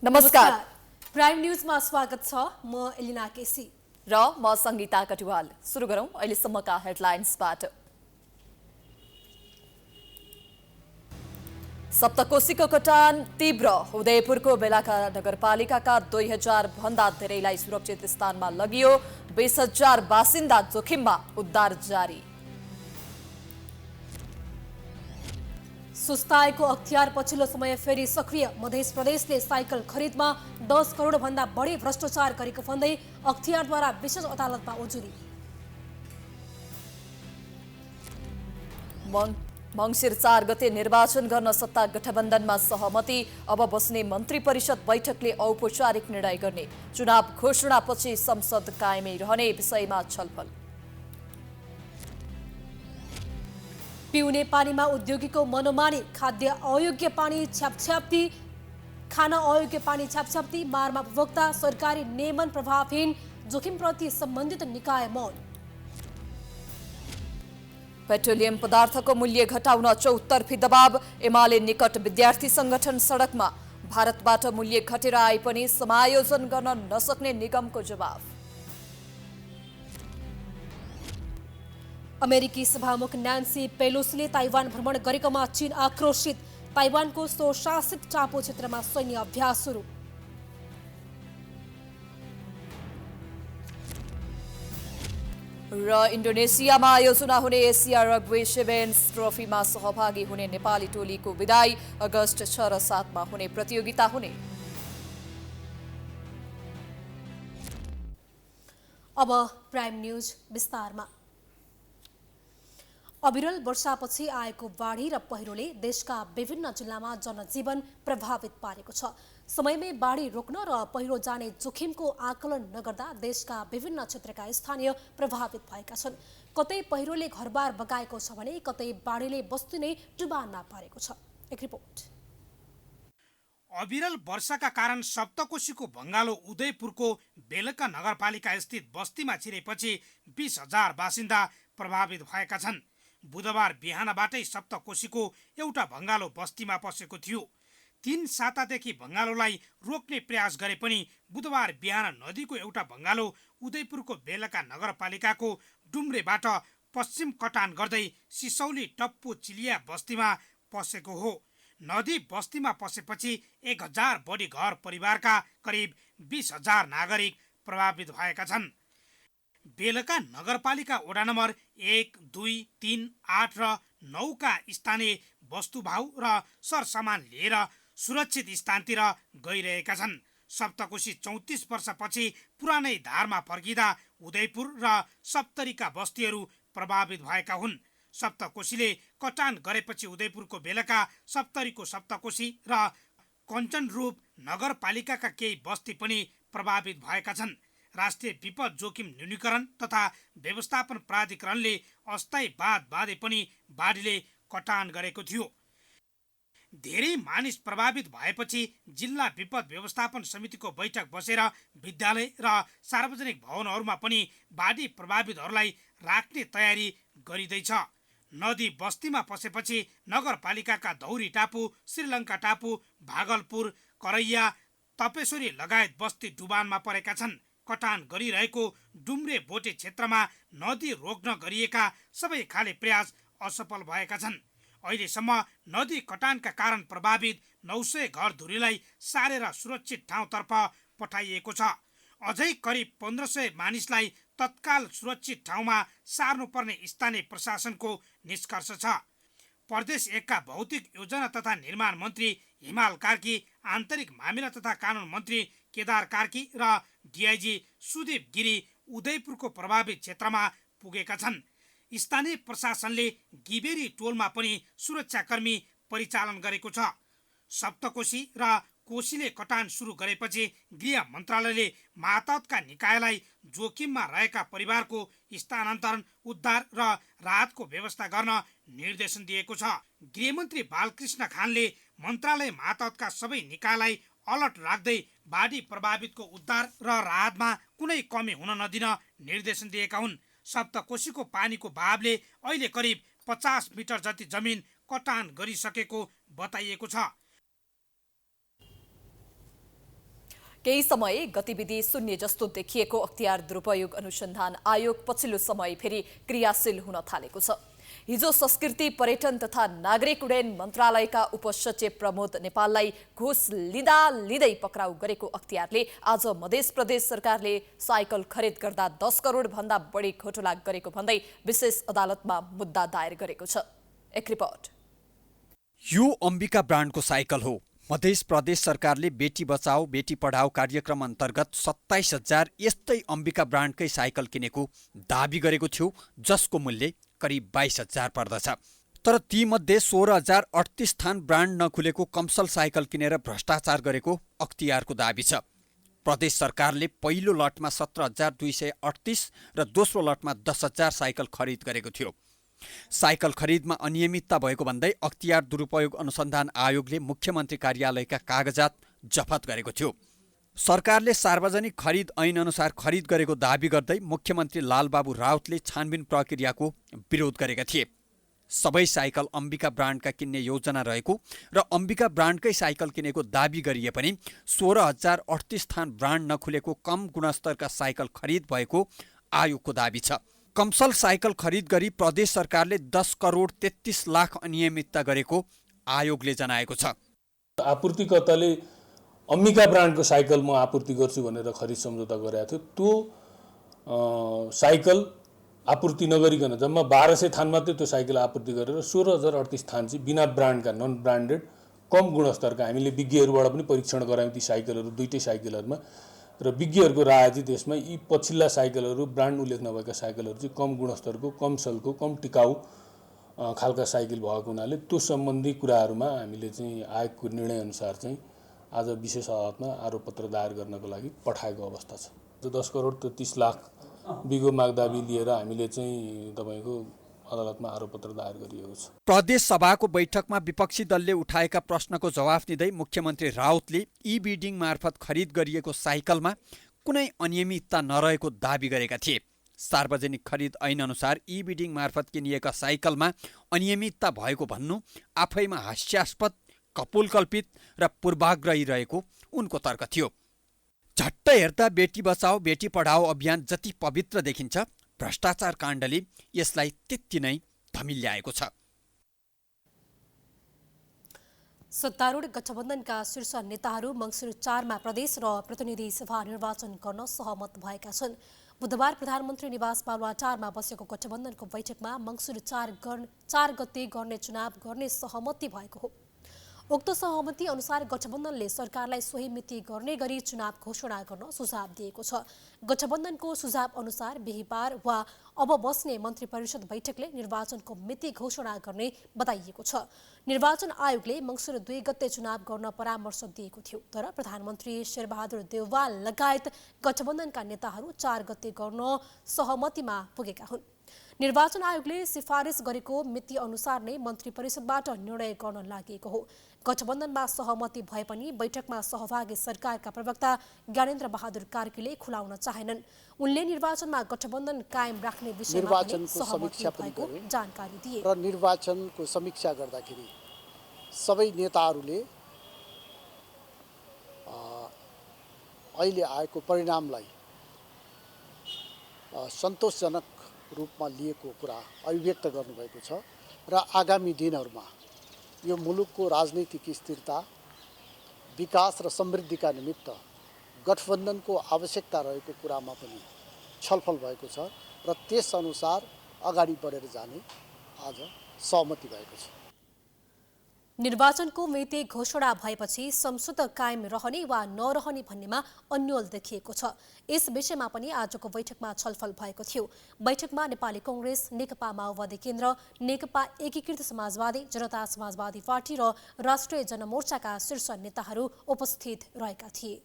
नमस्कार। प्राइम न्यूजमा स्वागत छ। म एलिना केसी र म संगीता कटुवाल। सुरु गरौं अहिलेसम्मका हेडलाइन्सबाट। सप्तकोशीको कटान तीव्र। उदयपुरको बेलाका नगरपालिकाका 2000 भन्दा धेरैलाई सुरक्षित स्थानमा लगियो। 20,000 बासिन्दा जोखिममा, उद्धार जारी। सुस्ताएको अख्तियार पछिल्लो समय फेरि सक्रिय। मध्य प्रदेशले साइकल खरिदमा 10 करोड भन्दा बढी भ्रष्टाचार गरेको भन्दै अख्तियारद्वारा विशेष अदालतमा उजुरी। मङ्सिर 4 गते निर्वाचन गर्न सत्ता गठबन्धनमा सहमति। अब बस्ने मन्त्री परिषद बैठकले औपचारिक निर्णय गर्ने। चुनाव घोषणापछि संसद कायमै रहने विषयमा छलफल। पिउने पानीमा उद्योगीको मनोमानी। खाद्य अयोग्य पानी छ्यापछ्याप्ती। खान अयोग्य पानी छ्यापछ्याप्ती। मारमा उपभोक्ता। सरकारी नियमन प्रभावहीन। जोखिमप्रति सम्बन्धित निकाय मौन। पेट्रोलियम पदार्थको मूल्य घटाउन चौतर्फी दबाव। एमाले निकट विद्यार्थी संगठन सडकमा। भारतबाट मूल्य घटेर आए पनि समायोजन गर्न नसक्ने निगमको जवाफ। अमेरिकी सभामुख न्यान्सी पेलोसीले ताइवान भ्रमण गरेकोमा चीन आक्रोशित। ताइवानको स्वशासित टापु क्षेत्रमा सैन्य अभ्यास सुरु। र इन्डोनेसियामा आयोजना हुने एसिया रग्बी सेभेन्स ट्रफीमा सहभागी हुने नेपाली टोलीको विदाई। अगस्त 6 र 7 मा हुने प्रतियोगिता हुने। अब प्राइम न्यूज विस्तारमा। अविरल वर्षापछि आएको बाढी र पहिरोले देशका विभिन्न जिल्लामा जनजीवन प्रभावित पारेको छ। समयमै बाढी रोक्न र पहिरो जाने जोखिमको आकलन नगर्दा देशका विभिन्न क्षेत्रका स्थानीय प्रभावित भएका छन्। कतै पहिरोले घरबार बगाएको छ भने कतै बाढीले बस्ती नै डुबानमा पारेको छ। एक रिपोर्ट। अविरल वर्षाका कारण सप्तकोशीको भङ्गालो उदयपुरको बेलका नगरपालिका स्थित बस्तीमा छिरेपछि 20,000 बासिन्दा प्रभावित भएका छन्। बुधबार बिहानबाटै सप्तकोशीको एउटा भङ्गालो बस्तीमा पसेको थियो। 3 सातादेखि भङ्गालोलाई रोक्ने प्रयास गरे पनि बुधबार बिहान नदीको एउटा भङ्गालो उदयपुरको बेलका नगरपालिकाको डुम्रेबाट पश्चिम कटान गर्दै सिसौली टप्पु चिलिया बस्तीमा पसेको हो। नदी बस्तीमा पसेपछि 1,000 बढी घर परिवारका करिब 20,000 नागरिक प्रभावित भएका छन्। बेलका नगरपालिका वडा नम्बर 1, 2, 3, 8 र 9 का स्थानीय वस्तुभाउ र सरसामान लिएर सुरक्षित स्थानतिर गइरहेका छन्। सप्तकोशी 34 वर्षपछि पुरानै धारमा फर्किँदा उदयपुर र सप्तरीका बस्तीहरू प्रभावित भएका हुन्। सप्तकोशीले कटान गरेपछि उदयपुरको बेलका, सप्तरीको सप्तकोशी र कञ्चनरूप नगरपालिकाका केही बस्ती पनि प्रभावित भएका छन्। राष्ट्रिय विपद जोखिम न्यूनीकरण तथा व्यवस्थापन प्राधिकरणले अस्थायी बाध बाँधे पनि बाढीले कटान गरेको थियो। धेरै मानिस प्रभावित भएपछि जिल्ला विपद व्यवस्थापन समितिको बैठक बसेर विद्यालय र सार्वजनिक भवनहरूमा पनि बाढी प्रभावितहरूलाई राख्ने तयारी गरिँदैछ। नदी बस्तीमा पसेपछि नगरपालिकाका धौरी टापु, श्रीलङ्का टापु, भागलपुर, करैया, तपेश्वरी लगायत बस्ती डुबानमा परेका छन्। कटान गरिरहेको डुम्रे बोटे क्षेत्रमा नदी रोक्न गरिएका सबै खाले प्रयास असफल भएका छन्। अहिलेसम्म नदी कटानका कारण प्रभावित 900 घरधुरीलाई सारेर सुरक्षित ठाउँतर्फ पठाइएको छ। अझै करिब 1500 मानिसलाई तत्काल सुरक्षित ठाउँमा सार्नुपर्ने स्थानीय प्रशासनको निष्कर्ष छ। प्रदेश 1 का भौतिक योजना तथा निर्माण मन्त्री हिमाल कार्की, आन्तरिक मामिला तथा कानुन मन्त्री केदार कार्की र डिआइजी सुदीप गिरी उदयपुरको प्रभावित क्षेत्रमा पुगेका छन्। स्थानीय प्रशासनले गिबेरी टोलमा पनि सुरक्षाकर्मी परिचालन गरेको छ। सप्तकोशी र कोशीले कटान सुरु गरेपछि गृह मन्त्रालयले मातहतका निकायलाई जोखिममा रहेका परिवारको स्थानान्तरण, उद्धार र राहतको व्यवस्था गर्न निर्देशन दिएको छ। गृहमन्त्री बालकृष्ण खानले मन्त्रालय मातहतका सबै निकायलाई अलर्ट राख्दै बाढी प्रभावितको उद्धार र राहतमा कुनै कमी हुन नदिन निर्देशन दिएका हुन्। सप्तकोशीको पानीको बहावले अहिले करिब 50 मिटर जति जमिन कटान गरिसकेको बताइएको छ। केही समय गतिविधि शून्य जस्तो देखिएको अख्तियार दुरुपयोग अनुसन्धान आयोग पछिल्लो समय फेरि क्रियाशील हुन थालेको छ। हिजो संस्कृति पर्यटन तथा नागरिक उड्डयन मन्त्रालयका उपसचिव प्रमोद नेपाललाई घुस लिँदै पक्राउ गरेको अख्तियारले आज मध्य प्रदेश सरकारले साइकल खरिद गर्दा 10 करोड भन्दा बढी घोटाला गरेको भन्दै विशेष अदालतमा मुद्दा दायर गरेको छ। एक रिपोर्ट। यो अम्बिका ब्रान्डको साइकल हो। मध्य प्रदेश सरकारले बेटी बचाओ बेटी पढाओ कार्यक्रम अन्तर्गत 27,000 यस्तै अम्बिका ब्रान्डकै साइकल किनेको दाबी गरेको थियो, जसको मूल्य करिब 22,000 पर्दछ। तर तीमध्ये 16,038 थान ब्रान्ड नखुलेको कम्सल साइकल किनेर भ्रष्टाचार गरेको अख्तियारको दाबी छ। प्रदेश सरकारले पहिलो लटमा 17,238 र दोस्रो लटमा 10,000 साइकल खरिद गरेको थियो। साइकल खरिदमा अनियमितता भएको भन्दै अख्तियार दुरुपयोग अनुसन्धान आयोगले मुख्यमन्त्री कार्यालयका कागजात जफत गरेको थियो। सरकारले सार्वजनिक खरिद ऐन अनुसार खरिद गरेको दाबी गर्दै मुख्यमन्त्री लालबाबु राउतले छानबिन प्रक्रियाको विरोध गरेका थिए। सबै साइकल अम्बिका ब्रान्डका किन्ने योजना रहेको र अम्बिका ब्रान्डकै साइकल किनेको दाबी गरिए पनि 16,038 थान ब्रान्ड नखुलेको कम गुणस्तरका साइकल खरिद भएको आयोगको दाबी छ। कम्सल साइकल खरिद गरी प्रदेश सरकारले 10 करोड 33 लाख अनियमितता गरेको आयोगले जनाएको छ। आपूर्तिकर्ताले अम्बिका ब्रान्डको साइकल म आपूर्ति गर्छु भनेर खरिद सम्झौता गरेको थियो। त्यो साइकल आपूर्ति नगरिकन जम्मा 1,200 थान मात्रै त्यो साइकल आपूर्ति गरेर 16,038 थान चाहिँ बिना ब्रान्डका नन ब्रान्डेड कम गुणस्तरका हामीले विज्ञहरूबाट पनि परीक्षण गरायौँ ती साइकलहरू दुईटै साइकलहरूमा। र विज्ञहरूको राय चाहिँ त्यसमा यी पछिल्ला साइकलहरू ब्रान्ड उल्लेख नभएका साइकलहरू चाहिँ कम गुणस्तरको कम सलको कम टिकाउ खालका साइकल भएको हुनाले त्यो सम्बन्धी कुराहरूमा हामीले चाहिँ आयोगको निर्णयअनुसार चाहिँ आज विशेष अदालतमा आरोपपत्र दायर गर्नको लागि पठाएको अवस्था छ। 10 करोड 33 लाख बिगो मागदाबी लिएर हामीले चाहिँ तपाईँको अदालतमा आरोपपत्र दायर गरिएको छ। प्रदेश सभाको बैठकमा विपक्षी दलले उठाएका प्रश्नको जवाफ दिँदै मुख्यमन्त्री राउतले ई बिडिङ मार्फत खरिद गरिएको साइकलमा कुनै अनियमितता नरहेको दाबी गरेका थिए। सार्वजनिक खरिद ऐन अनुसार ई बिडिङ मार्फत किनिएका साइकलमा अनियमितता भएको भन्नु आफैमा हास्यास्पद, कपोलकल्पित र पूर्वाग्रही रहेको उनको तर्क थियो। झट्ट हेर्दा बेटी बचाओ बेटी पढाओ अभियान जति पवित्र देखिन्छ, भ्रष्टाचार काण्डले यसलाई त्यति नै धमिल्याएको छ। सत्तारूढ गठबन्धनका शीर्ष नेताहरू मङ्सिर 4 मा प्रदेश र प्रतिनिधि सभा निर्वाचन गर्न सहमत भएका छन्। बुधबार प्रधानमन्त्री निवास बालुवाटारमा बसेको गठबन्धनको बैठकमा मङ्सिर 4 गते गर्ने चुनाव गर्ने सहमति भएको हो। उक्त सहमति अनुसार गठबन्धनले सरकारलाई सोही मिति गर्ने गरी चुनाव घोषणा गर्न सुझाव दिएको छ। गठबन्धनको सुझाव अनुसार बिहीबार वा अब बस्ने मन्त्री परिषद बैठकले निर्वाचनको मिति घोषणा गर्ने बताइएको छ। निर्वाचन आयोगले मङ्सिर 2 गते चुनाव गर्न परामर्श दिएको थियो, तर प्रधानमन्त्री शेरबहादुर देउवाल लगायत गठबन्धनका नेताहरू 4 गते गर्न सहमतिमा पुगेका हुन्। निर्वाचन आयोगले सिफारिस गरेको मिति अनुसार नै मन्त्री परिषदबाट निर्णय गर्न लागेको हो। गठबन्धनमा सहमति भए पनि बैठकमा सहभागी सरकारका प्रवक्ता ज्ञानेन्द्र बहादुर कार्कीले खुलाउन चाहेनन्। उनले निर्वाचनमा गठबन्धन कायम राख्ने विषयमा सहमति भएको जानकारी दिए। र निर्वाचनको समीक्षा गर्दाखेरि सबै नेताहरूले अहिले आएको परिणामलाई सन्तोषजनक रूपमा लिएको कुरा अभिव्यक्त गर्नुभएको छ र आगामी दिनहरूमा यो मुलुकको राजनैतिक स्थिरता, विकास र समृद्धिका निमित्त गठबन्धनको आवश्यकता रहेको कुरामा पनि छलफल भएको छ र त्यसअनुसार अगाडि बढेर जाने आज सहमति भएको छ। निर्वाचनको मिति घोषणा भएपछि संसद कायम रहने वा नरहने भन्नेमा अन्यल देखिएको छ। यस विषयमा पनि आजको बैठकमा छलफल भएको थियो। बैठकमा नेपाली कांग्रेस, नेकपा माओवादी केन्द्र, नेकपा एकीकृत समाजवादी, जनता समाजवादी पार्टी र राष्ट्रिय जनमोर्चाका शीर्ष नेताहरू उपस्थित रहेका थिए।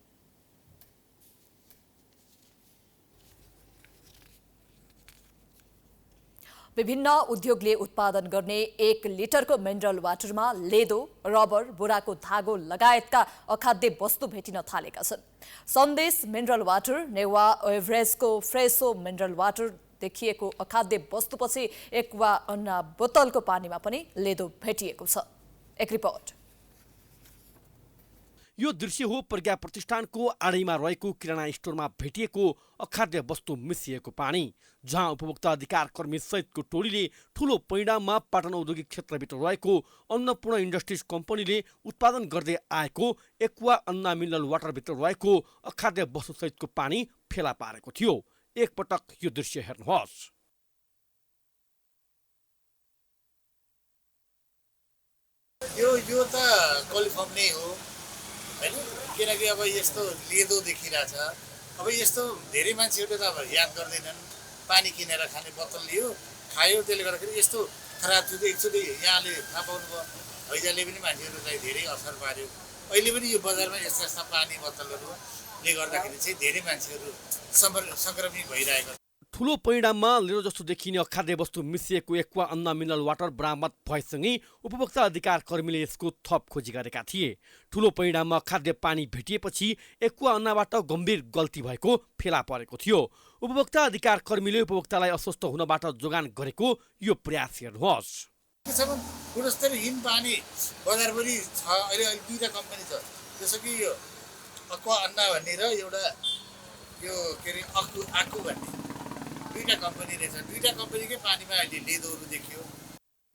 विभिन्न उद्योगले उत्पादन गर्ने 1 लिटरको मिनरल वाटरमा लेदो, रबर, बोराको धागो लगायतका अखाद्य वस्तु भेटिन थालेका छन्। सन्देश मिनरल वाटर, नेवा एभरेजको फ्रेसो मिनरल वाटर देखिएको अखाद्य वस्तुपछि एक्वा अन्ना बोतलको पानीमा पनि लेदो भेटिएको छ। एक रिपोर्ट। यो दृश्य हो प्रज्ञा प्रतिष्ठानको आडैमा रहेको किराना स्टोरमा भेटिएको अखाद्य वस्तु मिसिएको पानी, जहाँ उपभोक्ता अधिकार कर्मी सहितको टोलीले ठूलो परिणाममा पाटन औद्योगिक क्षेत्रभित्र रहेको अन्नपूर्ण इन्डस्ट्रिज कम्पनीले उत्पादन गर्दै आएको एक्वा अन्ना मिनरल वाटरभित्र रहेको अखाद्य वस्तु सहितको पानी फेला पारेको थियो। एकपटक यो दृश्य हेर्नुहोस्। यो त कोलिफर्म नै हो हैन, किनकि अब यस्तो लेदो देखिरहेछ। अब यस्तो धेरै मान्छेहरूले त अब याद गर्दैनन्, पानी किनेर खाने बोतल लियो खायो, त्यसले गर्दाखेरि यस्तो खराब थियो। एकचोटि यहाँले थाहा पाउनुभयो, हैजाले पनि मान्छेहरूलाई धेरै असर पार्यो। अहिले पनि यो बजारमा यस्ता यस्ता पानी बोतलहरूले गर्दाखेरि चाहिँ धेरै मान्छेहरू सङ्क्रमित भइरहेको छ। ठूलो परिणाममा लेरो जस्तो देखिने अखाद्य वस्तु मिसिएको एक्वा अन्ना मिनरल वाटर बरामद भएसँगै उपभोक्ता अधिकार कर्मीले यसको थप खोजी गरेका थिए। ठूलो परिणाममा खाद्य पानी भेटिएपछि एक्वा अन्नाबाट गम्भीर गल्ती भएको फेला परेको थियो। उपभोक्ता अधिकार कर्मीले उपभोक्तालाई अस्वस्थ हुनबाट जोगान गरेको यो प्रयास हेर्नुहोस्। गुणस्तरहीन पानी बजारभरि छ। अहिले दुईवटा कम्पनी छ, जस्तो कि यो एक्वा अन्ना भन्ने र एउटा यो के अरे आकु भन्ने, दुईटा कम्पनी रहेछ। दुईटा कम्पनीकै पानीमा अहिले लेदोहरू देखियो।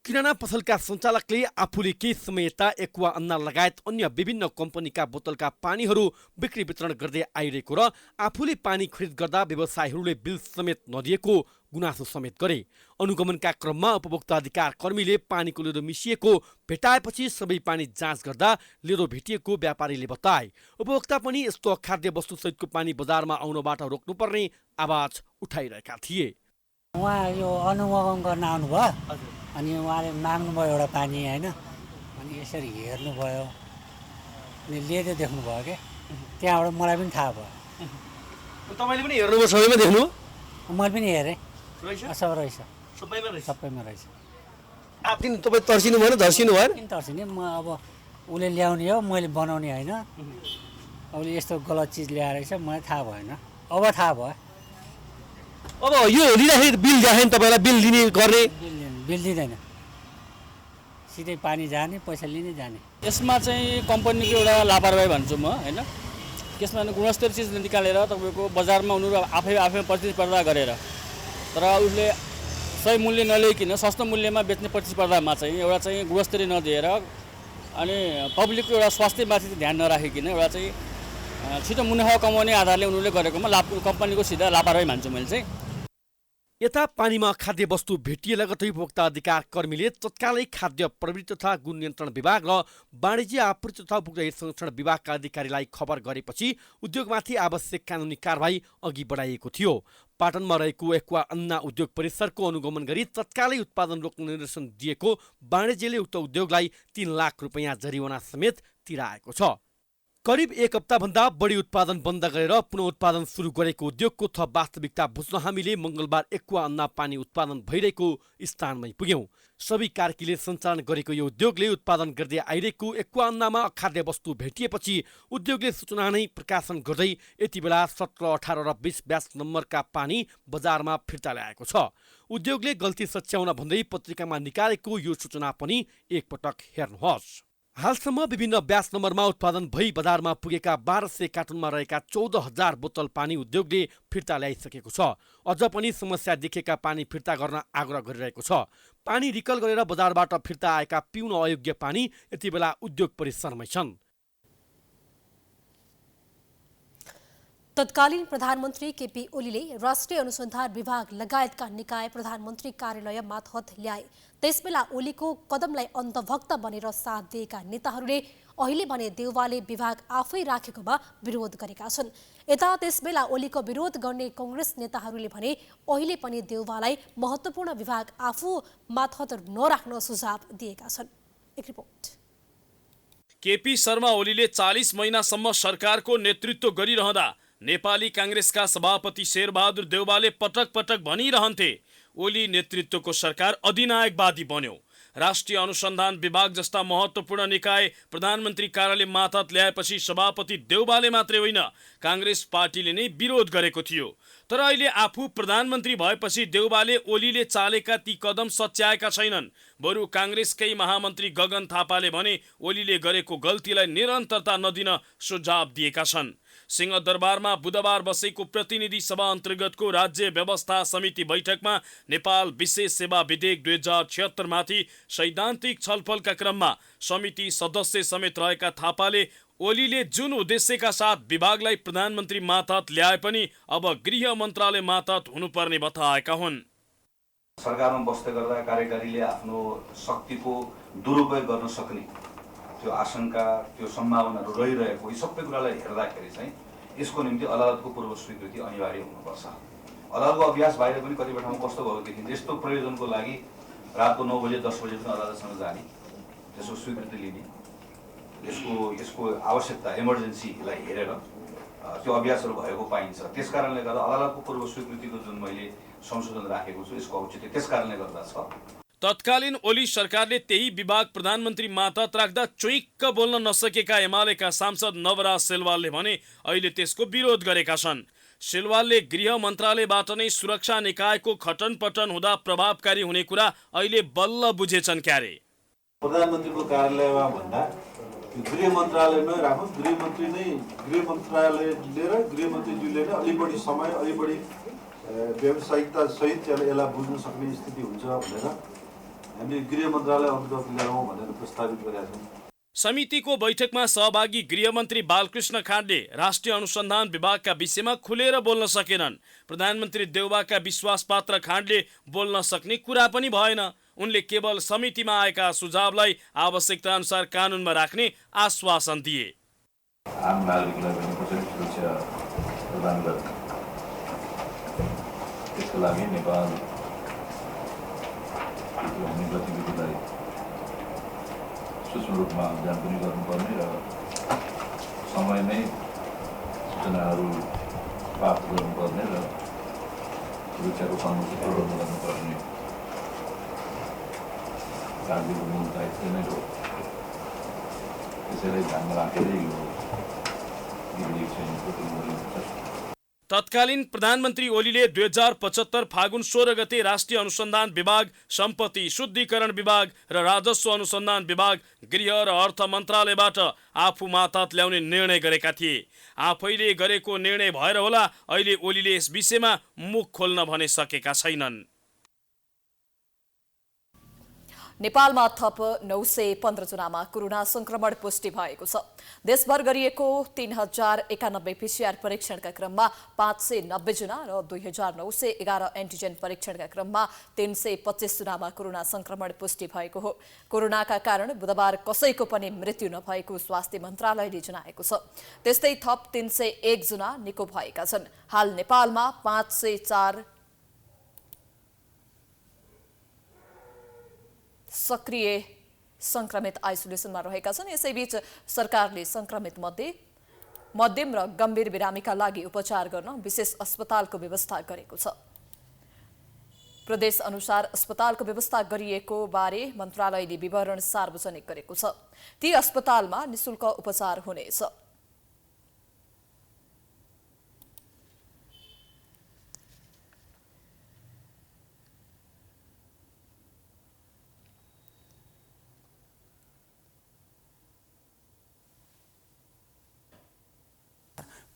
किराना पसलका सञ्चालकले आफूले केही समय यता एक्वा अन्ना लगायत अन्य विभिन्न कम्पनीका बोतलका पानीहरू बिक्री वितरण गर्दै आइरहेको र आफूले पानी खरिद गर्दा व्यवसायीहरूले बिल समेत नदिएको गुनासो समेत गरे। अनुगमनका क्रममा उपभोक्ता अधिकार कर्मीले पानीको लेदो मिसिएको भेटाएपछि सबै पानी जाँच गर्दा लेदो भेटिएको व्यापारीले बताए। उपभोक्ता पनि यस्तो अखाद्य वस्तुसहितको पानी बजारमा आउनबाट रोक्नुपर्ने आवाज उठाइरहेका थिए। उहाँ यो अनुगमन गर्न आउनुभयो, अनि उहाँले माग्नुभयो एउटा पानी होइन, अनि यसरी हेर्नुभयो, अनि लेदो देख्नुभयो क्या, त्यहाँबाट मलाई पनि थाहा भयो। तपाईँले पनि हेर्नुभयो? सबैमा देख्नु? मैले पनि हेरेँ, सब रहेछ, सबैमा रहेछ। तपाईँ तर्सिनु भएन, धर्सिनु भएन? किन तर्सिने, म अब उसले ल्याउने हो, मैले बनाउने होइन। उसले यस्तो गलत चिज ल्याएर रहेछ, मलाई थाहा भएन, अब थाहा भयो। अब यो लिँदाखेरि बिल जाने, तपाईँलाई बिल दिने गर्ने? बिल दिँदैन, सिधै पानी जाने, पैसा लिने जाने। यसमा चाहिँ कम्पनीको एउटा लापरवाही भन्छु म होइन। यसमा गुणस्तर चिज निकालेर तपाईँको बजारमा उनीहरू आफै प्रतिस्पर्धा गरेर, तर उसले सही मूल्य नल्याइकन सस्तो मूल्यमा बेच्ने प्रतिस्पर्धामा चाहिँ एउटा चाहिँ गुणस्तरीय नदिएर अनि पब्लिकको एउटा स्वास्थ्यमाथि ध्यान नराखिकन एउटा चाहिँ छिटो मुनाफा कमाउने आधारले उनीहरूले गरेकोमा कम्पनीको सिधा लापरवाही मान्छु मैले चाहिँ। यता पानीमा खाद्य वस्तु भेटिए लगतै उपभोक्ता अधिकार कर्मीले तत्कालै खाद्य प्रवृत्ति तथा गुण नियन्त्रण विभाग र वाणिज्य आपूर्ति तथा उपभोक्ता हित संरक्षण विभागका अधिकारीलाई खबर गरेपछि उद्योगमाथि आवश्यक कानुनी कारबाही अघि बढाइएको थियो। पाटनमा रहेको एक्वा अन्ना उद्योग परिसरको अनुगमन गरी तत्कालै उत्पादन रोक्ने निर्देशन दिएको वाणिज्यले उक्त उद्योगलाई 3 लाख रुपैयाँ जरिवाना समेत तिराएको छ। करिब एक हप्ताभन्दा बढी उत्पादन बन्द गरेर पुनः उत्पादन सुरु गरेको उद्योगको थप वास्तविकता बुझ्न हामीले मङ्गलबार एक्वा अन्ना पानी उत्पादन भइरहेको स्थानमै पुग्यौं। सबै कार्कीले सञ्चालन गरेको यो उद्योगले उत्पादन गर्दै आइरहेको एक्वा अन्नामा अखाद्य वस्तु भेटिएपछि उद्योगले सूचना नै प्रकाशन गर्दै यति बेला 17, 18 र 20 ब्याच नम्बरका पानी बजारमा फिर्ता ल्याएको छ। उद्योगले गल्ती सच्याउन भन्दै पत्रिकामा निकालेको यो सूचना पनि एकपटक हेर्नुहोस्। हालसम्म विभिन्न ब्याच नम्बरमा उत्पादन भई बजारमा पुगेका 1200 कार्टुनमा रहेका 14,000 बोतल पानी उद्योगले फिर्ता ल्याइसकेको छ। अझ पनि समस्या देखेका पानी फिर्ता गर्न आग्रह गरिरहेको छ। पानी रिकल गरेर बजारबाट फिर्ता आएका पिउन अयोग्य पानी यति बेला उद्योग परिसरमै छन्। तत्कालीन प्रधानमन्त्री केपी ओलीले राष्ट्रिय अनुसन्धान विभाग लगायतका निकाय प्रधानमन्त्री कार्यालय मातहत ल्याए। त्यसबेला ओलीको कदमलाई अन्तभक्त बनेर साथ दिएका नेताहरूले अहिले भने देउवाले विभाग आफै राखेकोमा विरोध गरेका छन्। यता त्यसबेला ओलीको विरोध गर्ने कांग्रेस नेताहरूले भने अहिले पनि देउवालाई महत्त्वपूर्ण विभाग आफू मातहत नराख्न सुझाव दिएका छन्। एक रिपोर्ट। केपी शर्मा ओलीले 40 महिनासम्म सरकारको नेतृत्व गरिरहँदा नेपाली कांग्रेसका सभापति शेरबहादुर देउवाले पटक पटक भनिरहन्थे ओली नेतृत्वको सरकार अधिनायकवादी बन्यो। राष्ट्रिय अनुसन्धान विभाग जस्ता महत्त्वपूर्ण निकाय प्रधानमन्त्री कार्यालय मातहत ल्याएपछि सभापति देउबाले मात्रै होइन काङ्ग्रेस पार्टीले नै विरोध गरेको थियो। तर अहिले आफू प्रधानमन्त्री भएपछि देउबाले ओलीले चालेका ती कदम सच्याएका छैनन्। बरु काङ्ग्रेसकै महामन्त्री गगन थापाले भने ओलीले गरेको गल्तीलाई निरन्तरता नदिन सुझाव दिएका छन्। सिंहदरबारमा बुधबार बसेको प्रतिनिधि सभा अन्तर्गतको राज्य व्यवस्था समिति बैठकमा नेपाल विशेष सेवा विधेयक 2076 माथि सैद्धान्तिक छलफलका क्रममा समिति सदस्य समेत रहेका थापाले ओलीले जुन उद्देश्यका साथ विभागलाई प्रधानमन्त्री मातहत ल्याए पनि अब गृह मन्त्रालय मातहत हुनुपर्ने बताएका हुन्। सरकारमा बस्दै गर्दा कार्यकारीले आफ्नो शक्तिको दुरुपयोग गर्न सक्ने त्यो आशंका त्यो सम्भावनाहरू रहिरहेको यी सबै कुरालाई हेर्दाखेरि चाहिँ यसको निम्ति अदालतको पूर्व स्वीकृति अनिवार्य हुनुपर्छ। अदालतको अभ्यास बाहिर पनि कतिपय ठाउँमा कस्तो भएको देखिन्छ, यस्तो प्रयोजनको लागि रातको 9 बजे 10 बजे पनि अदालतसँग जाने, त्यसको स्वीकृति लिने, यसको आवश्यकता इमर्जेन्सीलाई हेरेर त्यो अभ्यासहरू भएको पाइन्छ। त्यसकारणले गर्दा अदालतको पूर्व स्वीकृतिको जुन मैले संशोधन राखेको छु यसको औचित्य त्यसकारणले गर्दा छ। तत्कालीन ओली सरकारले त्यही विभाग प्रधानमन्त्री मातहत राख्दा चुइक्क बोल्न नसकेका एमालेका सांसद नवराज सेलवालले भने अहिले त्यसको विरोध गरेका छन्। सेलवालले गृह मन्त्रालयबाट नै सुरक्षा निकायको खटनपटन हुँदा प्रभावकारी हुने कुरा अहिले बल्ल बुझेछन् क्यारे। प्रधानमन्त्रीको कार्यालयमा भन्दा गृह मन्त्रालयमै राखौँ, गृह मन्त्रालयले र गृहमन्त्रीज्यूले नै अलि बढी समय अलि बढी व्यावसायिकता सहित यसलाई बुझ्न सक्ने स्थिति हुन्छ भनेर हामी गृह मन्त्रालय अन्तर्गत ल्याउँ भनेर प्रस्तावित गरेका छौँ। समितिको बैठकमा सहभागी गृहमन्त्री बालकृष्ण खाँडले राष्ट्रिय अनुसन्धान विभागका विषयमा खुलेर बोल्न सकेनन्। प्रधानमन्त्री देउबाका विश्वासपात्र खाँडले बोल्न सक्ने कुरा पनि भएन। उनले केवल समितिमा आएका सुझावलाई आवश्यकता अनुसार कानुनमा राख्ने आश्वासन दिए। आम नागरिकलाई पनि कसरी सुरक्षा प्रदान गर्ने त्यसको लागि नेपाल हुने गतिविधिलाई सूक्ष्म रूपमा अध्ययन पनि गर्नुपर्ने र समयमै सूचनाहरू प्राप्त गर्नुपर्ने र सुरक्षाको समुचित प्रबन्ध गर्नुपर्ने राज्यको मूल दायित्व नै हो। त्यसैलाई ध्यानमा राखेरै यो विधेयक चाहिँ गरिन्छ। तत्कालीन प्रधानमन्त्री ओलीले 2075 फागुन 16 गते राष्ट्रिय अनुसन्धान विभाग, सम्पत्ति शुद्धिकरण विभाग र राजस्व अनुसन्धान विभाग, गृह र अर्थ मन्त्रालयबाट आफू मातहत ल्याउने निर्णय गरेका थिए। आफैले गरेको निर्णय भएर होला अहिले ओलीले यस विषयमा मुख खोल्न भने सकेका छैनन्। नेपालमा थप 915 जनामा कोरोना संक्रमण पुष्टि भएको छ। देशभर गरिएको 3091 पीसीआर परीक्षणका क्रममा 590 जना र 2911 एन्टिजेन परीक्षणका क्रममा 325 जनामा कोरोना संक्रमण पुष्टि भएको हो। कोरोनाका कारण बुधबार कसैको पनि मृत्यु नभएको स्वास्थ्य मन्त्रालयले जनाएको छ। त्यस्तै थप 301 जना निको भएका छन्। हाल नेपालमा 504 सक्रिय संक्रमित आइसोलेसनमा रहेका छन्। यसैबीच सरकारले संक्रमित मध्ये मध्यम र गम्भीर बिरामीका लागि उपचार गर्न विशेष अस्पतालको व्यवस्था गरेको छ। प्रदेश अनुसार अस्पतालको व्यवस्था गरिएको बारे मन्त्रालयले विवरण सार्वजनिक गरेको छ। ती अस्पतालमा निशुल्क उपचार हुनेछ।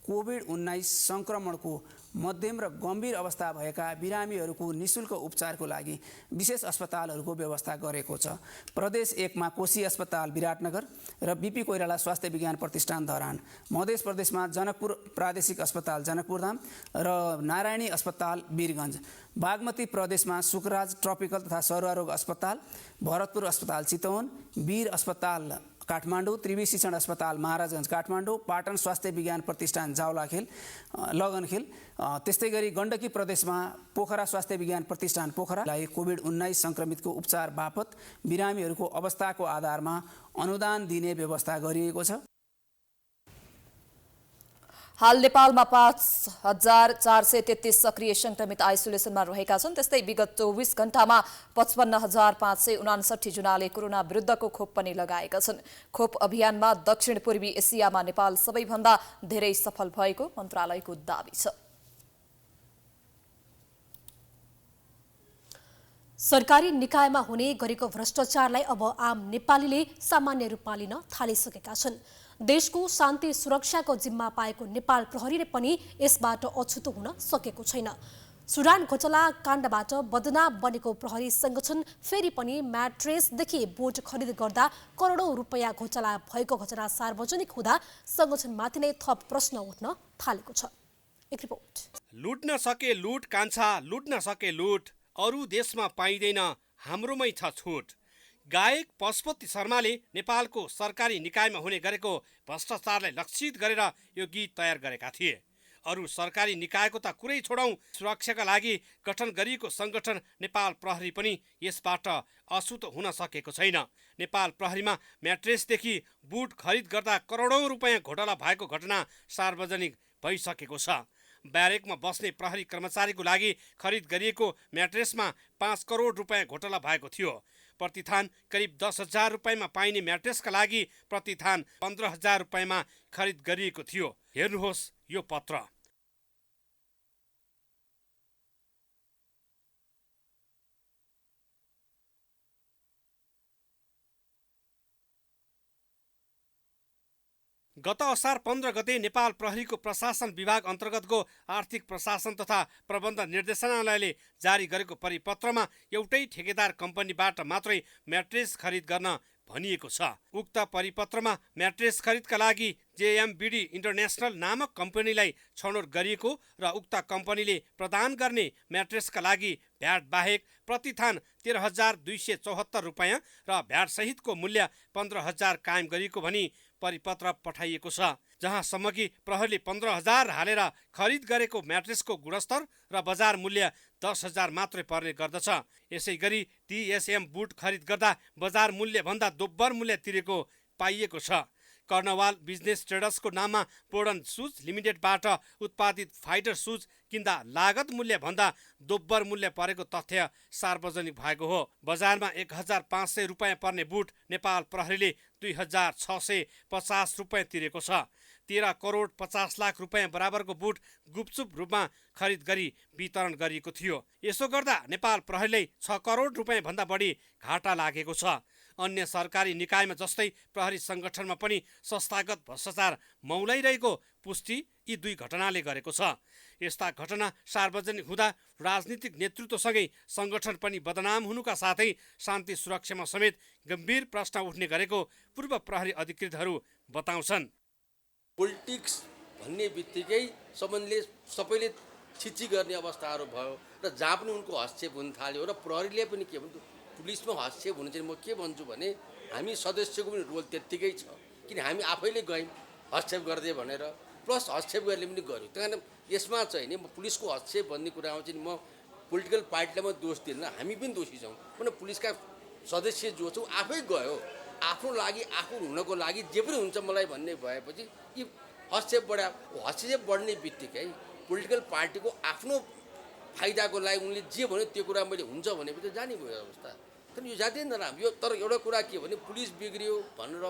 कोभिड-19 संक्रमणको मध्यम र गम्भीर अवस्था भएका बिरामीहरूको निशुल्क उपचारको लागि विशेष अस्पतालहरूको व्यवस्था गरेको छ। प्रदेश 1 मा कोशी अस्पताल विराटनगर र बीपी कोइराला स्वास्थ्य विज्ञान प्रतिष्ठान धरान, मध्य प्रदेशमा जनकपुर प्रादेशिक अस्पताल जनकपुरधाम र नारायणी अस्पताल वीरगञ्ज, बागमती प्रदेशमा सुखराज ट्रपिकल तथा सरुवा रोग अस्पताल, भरतपुर अस्पताल चितवन, वीर अस्पताल काठमाडौँ, त्रिवी शिक्षण अस्पताल महाराजगञ्ज काठमाडौँ, पाटन स्वास्थ्य विज्ञान प्रतिष्ठान जावलाखेल लगनखेल, त्यस्तै गरी गण्डकी प्रदेशमा पोखरा स्वास्थ्य विज्ञान प्रतिष्ठान पोखरालाई कोभिड-19 संक्रमितको उपचार बापत बिरामीहरूको अवस्थाको आधारमा अनुदान दिने व्यवस्था गरिएको छ। हाल नेपालमा 5,433 सक्रिय संक्रमित आइसोलेसनमा रहेका छन्। त्यस्तै विगत 24 घण्टामा 55,559 जनाले कोरोना विरुद्धको खोप पनि लगाएका छन्। खोप अभियानमा दक्षिण पूर्वी एसियामा नेपाल सबैभन्दा धेरै सफल भएको मन्त्रालयको दाबी छ। सरकारी निकायमा हुने गरेको भ्रष्टाचारलाई अब आम नेपालीले सामान्य रूपमा लिन थालिसकेका छन्। देशको शान्ति सुरक्षाको जिम्मा पाएको नेपाल प्रहरीले पनि यसबाट अछुतो हुन सकेको छैन। सुडान घोटाला काण्डबाट बदनाम बनेको प्रहरी संगठन फेरि पनि म्याट्रेसदेखि बोट खरिद गर्दा करोडौं रुपैयाँ घोटाला भएको घटना सार्वजनिक हुँदा संगठनमाथि नै थप प्रश्न उठ्न थालेको छ। एक रिपोर्ट। लुट्न सके लुट कान्छा, लुट्न सके लुट, अरू देशमा पाइँदैन, हाम्रोमै छ छुट। गायक पशुपति शर्माले नेपालको सरकारी निकायमा हुने गरेको भ्रष्टाचारलाई लक्षित गरेर यो गीत तयार गरेका थिए। अरू सरकारी निकायको त कुरै छोडौं, सुरक्षाका लागि गठन गरिएको संगठन नेपाल प्रहरी पनि यसबाट अछुतो हुन सकेको छैन। नेपाल प्रहरीमा म्याट्रेसदेखि बुट खरिद गर्दा करोडौं रुपैयाँ घोटाला भएको घटना सार्वजनिक भइसकेको छ। ब्यारेकमा बस्ने प्रहरी कर्मचारीको लागि खरिद गरिएको म्याट्रेसमा 5 करोड रुपैयाँ घोटाला भएको थियो। प्रतिथान करिब 10,000 रुपैयाँमा पाइने म्याट्रेसका लागि प्रतिथान 15,000 रुपैयाँमा खरिद गरिएको थियो। हेर्नुहोस् यो पत्र। गत असार 15 गते नेपाल प्रहरीको प्रशासन विभाग अन्तर्गतको आर्थिक प्रशासन तथा प्रबन्ध निर्देशनालयले जारी गरेको परिपत्रमा एउटै ठेकेदार कम्पनीबाट मात्रै म्याट्रेस खरिद गर्न भनिएको छ। उक्त परिपत्रमा म्याट्रेस खरिदका लागि JMBD इन्टरनेसनल नामक कम्पनीलाई छनौट गरिएको र उक्त कम्पनीले प्रदान गर्ने म्याट्रेसका लागि भ्याट बाहेक प्रतिथान 13,274 रुपैयाँ र भ्याट सहितको मूल्य 15,000 कायम गरिएको भनी परिपत्र पठाइएको छ। जहाँसम्म कि प्रहरीले 15,000 हालेर खरिद गरेको म्याट्रेसको गुणस्तर र बजार मूल्य 10,000 मात्रै पर्ने गर्दछ। यसै गरी TSM बुट खरिद गर्दा बजार मूल्यभन्दा दोब्बर मूल्य तिरेको पाइएको छ। कर्नवाल बिजनेस ट्रेडर्सको नाममा पोर्डन सुज लिमिटेडबाट उत्पादित फाइटर सुज किन्दा लागत मूल्यभन्दा दोब्बर मूल्य परेको तथ्य सार्वजनिक भएको हो। बजारमा 1,500 रुपैयाँ पर्ने बुट नेपाल प्रहरीले 2,650 रुपैयाँ तिरेको छ। 13 करोड 50 लाख रुपैयाँ बराबरको बुट गुपचुप रूपमा खरिद गरी वितरण गरिएको थियो। यसो गर्दा नेपाल प्रहरीले 6 करोड रुपैयाँ भन्दा बढी घाटा लागेको छ। अन्य सरकारी निकायमा जस्तै प्रहरी संगठनमा पनि संस्थागत भ्रष्टाचार मौलाइरहेको पुष्टि यी दुई घटनाले गरेको छ। यस्ता घटना सार्वजनिक हुँदा राजनीतिक नेतृत्वसँगै संगठन पनि बदनाम हुनुका साथै शान्ति सुरक्षामा समेत गम्भीर प्रश्न उठ्ने गरेको पूर्व प्रहरी अधिकृतहरू बताउँछन्। पोलिटिक्स भन्ने बित्तिकै सबैले छिची गर्ने अवस्थाहरू भयो र जहाँ पनि उनको हस्तक्षेप हुन थाल्यो र प्रहरीले पनि के भन्नु पुलिसमा हस्तक्षेप हुनु चाहिँ म के भन्छु भने हामी सदस्यको पनि रोल त्यत्तिकै छ। किन हामी आफैले गयौँ हस्तक्षेप गर्दै भनेर प्लस हस्तक्षेप गरेर पनि गर्यो। त्यही कारण यसमा चाहिँ नि म पुलिसको हस्तक्षेप भन्ने कुरामा चाहिँ म पोलिटिकल पार्टीलाई म दोष दिन्न, हामी पनि दोषी छौँ। किन पुलिसका सदस्य जो छौँ आफै गयो आफ्नो लागि आफू हुनको लागि जे पनि हुन्छ मलाई भन्ने भएपछि यी हस्तक्षेप बढ्ने बित्तिकै पोलिटिकल पार्टीको आफ्नो फाइदाको लागि उनले जे भन्यो त्यो कुरा मैले हुन्छ भनेपछि जाने भयो अवस्था। तर यो जाँदैन राम्रो। यो तर एउटा कुरा के भने पुलिस बिग्रियो भनेर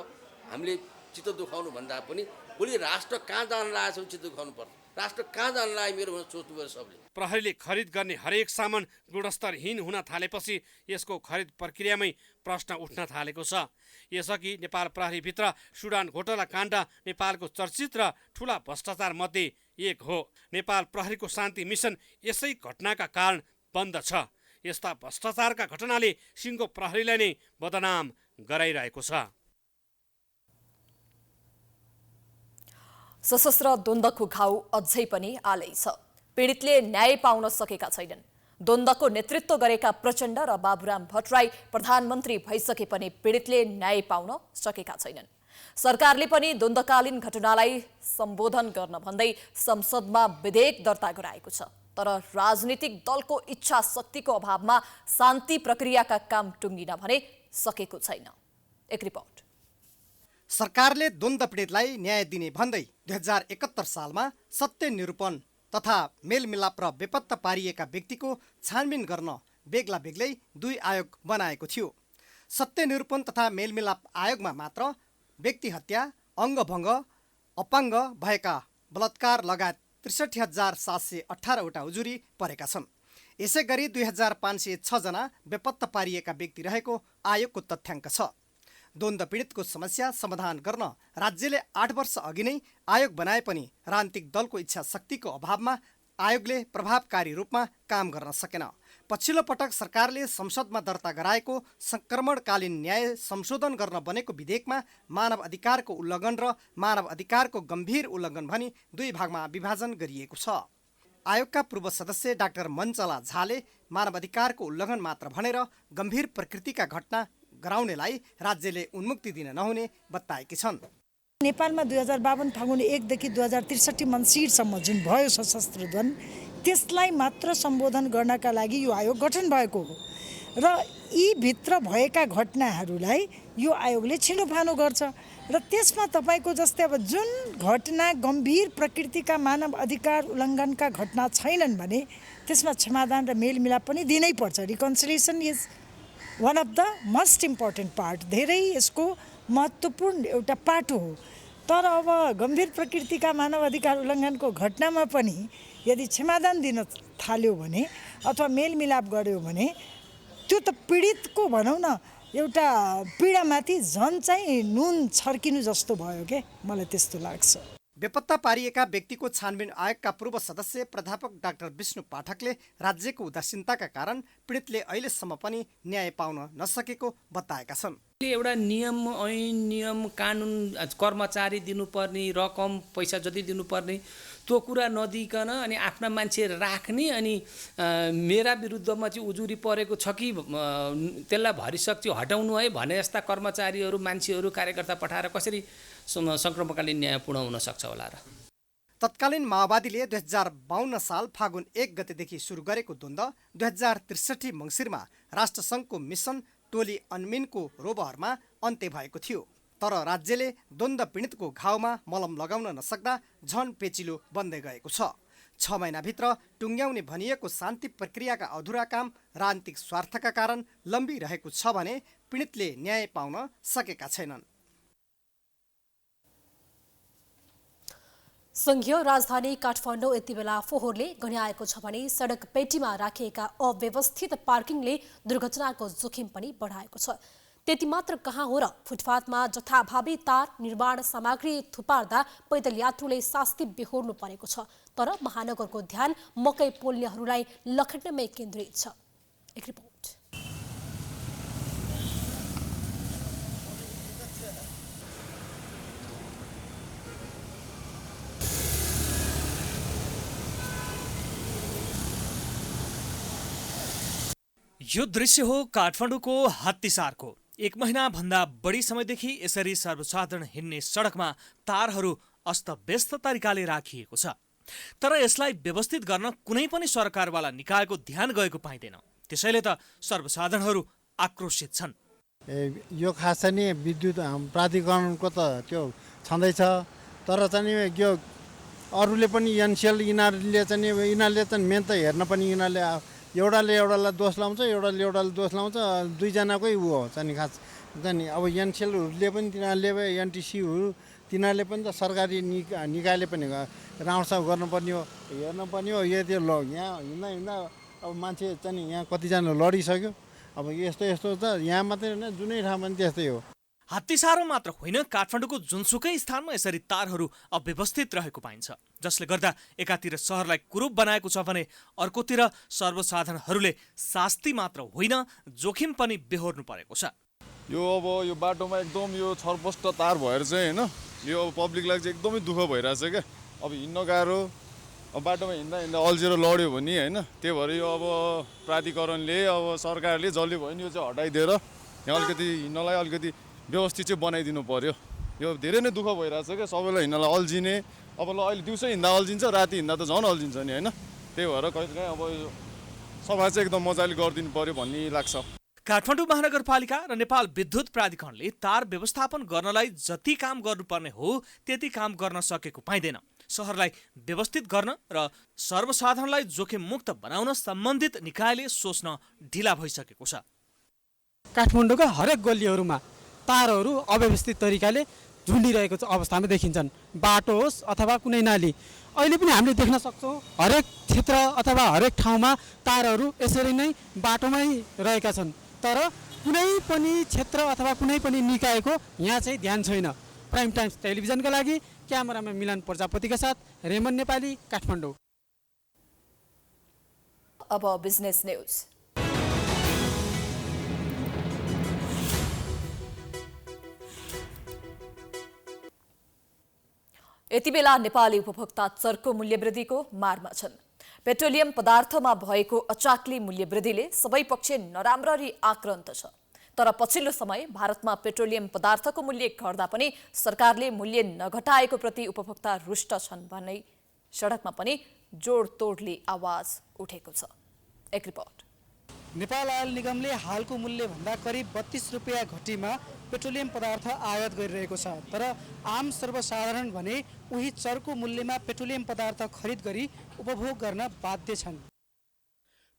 हामीले चित्त दुखाउनु भन्दा पनि भोलि राष्ट्र कहाँ जान लागेको छ चित्त दुखाउनु पर्छ। राष्ट्र कहाँ जान लाग्यो मेरो भनेर सोच्नु पर्छ सबले। प्रहरीले खरिद गर्ने हरेक सामान गुणस्तरहीन हुन थालेपछि यसको खरिद प्रक्रियामै प्रश्न उठ्न थालेको छ। यसअघि नेपाल प्रहरीभित्र सुडान घोटाला काण्ड नेपालको चर्चित र ठुला भ्रष्टाचार मध्ये एक हो। नेपाल प्रहरीको शान्ति मिसन यसै घटनाका कारण बन्द छ। यस्ता भ्रष्टाचारका घटनाले सिङ्गो प्रहरीलाई नै बदनाम गराइरहेको छ। सशस्त्र द्वन्द्वको घाउ अझै पनि आलै छ। पीडितले न्याय पाउन सकेका छैनन्। द्वन्द्वको नेतृत्व गरेका प्रचण्ड र बाबुराम भट्टराई प्रधानमन्त्री भइसके पनि पीडितले न्याय पाउन सकेका छैनन्। सरकारले पनि द्वन्द्वकालीन घटनालाई सम्बोधन गर्न भन्दै संसदमा विधेयक दर्ता गराएको छ। तर राजनीतिक दलको इच्छा शक्तिको अभावमा शान्ति प्रक्रियाका काम टुङ्गिन भने सकेको छैन। एक रिपोर्ट। सरकारले द्वन्द पीडितलाई न्याय दिने भन्दै 2071 सालमा सत्य निरूपण तथा मेलमिलाप र बेपत्ता पारिएका व्यक्तिको छानबिन गर्न बेग्ला बेग्लै 2 आयोग बनाएको थियो। सत्य निरूपण तथा मेलमिलाप आयोगमा मात्र व्यक्ति हत्या, अङ्गभङ्ग, अपाङ्ग भएका बलात्कार लगायत 63,718 वटा उजुरी परेका छन्। यसै गरी 2,506 जना बेपत्ता पारिएका व्यक्ति रहेको आयोगको तथ्याङ्क छ। द्वन्द पीडितको समस्या समाधान गर्न राज्यले 8 वर्ष अघि नै आयोग बनाए पनि राजनीतिक दलको इच्छा शक्तिको अभावमा आयोगले प्रभावकारी रूपमा काम गर्न सकेन। पछिल्लो पटक सरकारले संसदमा दर्ता गराएको संक्रमणकालीन न्याय संशोधन गर्न बनेको विधेयकमा मानव अधिकारको उल्लङ्घन र मानव अधिकारको गम्भीर उल्लङ्घन भनी 2 भागमा विभाजन गरिएको छ। आयोगका पूर्व सदस्य डाक्टर मञ्चला झाले मानव अधिकारको उल्लङ्घन मात्र भनेर गम्भीर प्रकृतिका घटना गराउनेलाई राज्यले उन्मुक्ति दिन नहुने बताएकी छन्। नेपालमा 2052 फागुन 1 देखि 2063 मङ्सिरसम्म जुन भयो सशस्त्र द्वन्द्व, त्यसलाई मात्र सम्बोधन गर्नका लागि यो आयोग गठन भएको हो र यी भित्र भएका घटनाहरूलाई यो आयोगले छिनोफानो गर्छ र त्यसमा तपाईको जस्तै अब जुन घटना गम्भीर प्रकृतिका मानव अधिकार उल्लङ्घनका घटना छैनन् भने त्यसमा क्षमादान र मेलमिलाप पनि दिनै पर्छ। Reconciliation is one of the most important part, धेरै यसको महत्त्वपूर्ण एउटा पाटो हो। तर अब गम्भीर प्रकृतिका मानव अधिकार उल्लङ्घनको घटनामा पनि यदि क्षमादान दिन थाल्यो भने अथवा मेलमिलाप गर्यो भने त्यो त पीडितको भनौँ न एउटा पीडामाथि झन् चाहिँ नुन छर्किनु जस्तो भयो के, मलाई त्यस्तो लाग्छ। बेपत्ता पारिएका व्यक्तिको छानबिन आयोगका पूर्व सदस्य प्राध्यापक डाक्टर विष्णु पाठकले राज्यको उदासीनताका कारण पीडितले अहिलेसम्म पनि न्याय पाउन नसकेको बताएका छन्। एउटा नियम ऐन नियम कानुन कर्मचारी दिनुपर्ने रकम पैसा जति दिनुपर्ने त्यो कुरा नदिकन अनि आफ्ना मान्छे राख्ने अनि मेरा विरुद्धमा चाहिँ उजुरी परेको छ कि त्यसलाई भरिसक चाहिँ हटाउनु है भने जस्ता कर्मचारीहरू मान्छेहरू कार्यकर्ता पठाएर कसरी संक्रमणकालीन न्याय पूर्ण हुन सक्छ होला र। तत्कालीन माओवादीले 2052 साल फागुन 1 गतेदेखि सुरु गरेको द्वन्द्व 2063 मङ्सिरमा राष्ट्रसङ्घको मिसन टोली अनमिनको रोबहरमा अन्त्य भएको थियो। तर राज्यले द्वन्द पीडितको घाउमा मलम लगाउन नसक्दा झन पेचिलो बन्दै गएको छ। 6 महिनाभित्र टुङ्ग्याउने भनिएको शान्ति प्रक्रियाका अधुरा काम राजनीतिक स्वार्थका कारण लम्बिरहेको छ भने पीडितले न्याय पाउन सकेका छैनन्। संघीय राजधानी काठमाडौँ यति बेला फोहोरले गन्याएको छ भने सडक पेटीमा राखिएका अव्यवस्थित पार्किङले दुर्घटनाको जोखिम पनि बढाएको छ। त्यति मात्र कहाँ हो र, फुटपाथमा जथाभावी तार निर्माण सामग्री थुपार्दा पैदल यात्रुले शास्ति बेहोर्नु परेको छ। तर महानगरको ध्यान मकै पोल्नेहरूलाई लखेट्नमै केन्द्रित छ। एक रिपोर्ट। यो दृश्य हो काठमाडौँको हात्तीसारको। 1 महिनाभन्दा बढी समयदेखि यसरी सर्वसाधारण हिँड्ने सडकमा तारहरू अस्तव्यस्त तरिकाले राखिएको छ। तर यसलाई व्यवस्थित गर्न कुनै पनि सरकारवाला निकायको ध्यान गएको पाइँदैन। त्यसैले त सर्वसाधारणहरू आक्रोशित छन्। यो खास चाहिँ नि विद्युत प्राधिकरणको त त्यो छँदैछ, तर चाहिँ यो अरूले पनि एनसिएल यिनीहरूले चाहिँ मेन त हेर्न पनि यिनीहरूले एउटालाई दोष लाउँछ, एउटाले दोष लाउँछ, दुईजनाकै ऊ हो चाहिँ खास चाहिँ अब एनसिएलहरूले पनि तिनीहरूले एनटिसीहरू तिनीहरूले पनि त सरकारी निकायले पनि राउँडसाउ गर्नुपर्ने हो, हेर्नुपर्ने हो। यो यहाँ हिँड्दा अब मान्छे चाहिँ यहाँ कतिजना लडिसक्यो। अब यस्तो त यहाँ मात्रै होइन, जुनै ठाउँमा पनि त्यस्तै हो। हात्तीसारो मात्र होइन, काठमाडौँको जुनसुकै स्थानमा यसरी तारहरू अव्यवस्थित रहेको पाइन्छ, जसले गर्दा एकातिर सहरलाई कुरूप बनाएको छ भने अर्कोतिर सर्वसाधारणहरूले शास्ति मात्र होइन जोखिम पनि बेहोर्नु परेको छ। यो बाटोमा एकदम यो छरपष्ट तार भएर चाहिँ होइन यो पब्लिकलाई चाहिँ एकदमै दुःख भइरहेछ क्या। अब हिँड्न गाह्रो, अब बाटोमा हिँड्दा अल्झेर लड्यो भने होइन, त्यही भएर यो अब प्राधिकरणले अब सरकारले जसले भयो नि यो चाहिँ हटाइदिएर यहाँ अलिकति हिँड्नलाई अलिकति व्यवस्थित चाहिँ बनाइदिनु पर्यो। यो धेरै नै दुःख भइरहेछ क्या सबैलाई हिँड्नलाई अल्झिने। अब ल अहिले दिउँसो हिँड्दा अल्झिन्छ, राति हिँड्दा त झन् अल्झिन्छ नि होइन। त्यही भएर कहिलेकाहीँ अब यो सफा चाहिँ एकदम मजाले गरिदिनु पर्यो भन्ने लाग्छ। काठमाडौँ महानगरपालिका र नेपाल विद्युत प्राधिकरणले तार व्यवस्थापन गर्नलाई जति काम गर्नुपर्ने हो त्यति काम गर्न सकेको पाइँदैन। सहरलाई व्यवस्थित गर्न र सर्वसाधारणलाई जोखिम मुक्त बनाउन सम्बन्धित निकायले सोच्न ढिला भइसकेको छ। काठमाडौँका हरेक गल्लीहरूमा तारहरू अव्यवस्थित तरिकाले झुन्डिरहेको अवस्थामा देखिन्छन्। बाटो होस् अथवा कुनै नाली, अहिले पनि हामीले देख्न सक्छौँ हरेक क्षेत्र अथवा हरेक ठाउँमा तारहरू यसरी नै बाटोमै रहेका छन्। तर कुनै पनि क्षेत्र अथवा कुनै पनि निकायको यहाँ चाहिँ ध्यान छैन। प्राइम टाइम्स टेलिभिजनका लागि क्यामेरामा मिलन प्रजापतिका साथ रेमन नेपाली, काठमाडौँ। अब बिजनेस न्यूज। यति बेला नेपाली उपभोक्ता चर्को मूल्यवृद्धिको मारमा छन्। पेट्रोलियम पदार्थमा भएको अचाक्ली मूल्यवृद्धिले सबै पक्ष नराम्ररी आक्रान्त छ। तर पछिल्लो समय भारतमा पेट्रोलियम पदार्थको मूल्य घट्दा पनि सरकारले मूल्य नघटाएको प्रति उपभोक्ता रुष्ट छन् भन्ने सडकमा पनि जोडतोडले आवाज उठेको छ। एक रिपोर्ट। नेपाल आयल निगमले हालको मूल्यभन्दा करिब 32 रुपियाँ घटीमा पेट्रोलियम पदार्थ आयात गरिरहेको छ। तर आम सर्वसाधारण भने उही चर्को मूल्यमा पेट्रोलियम पदार्थ खरिद गरी उपभोग गर्न बाध्य छन्।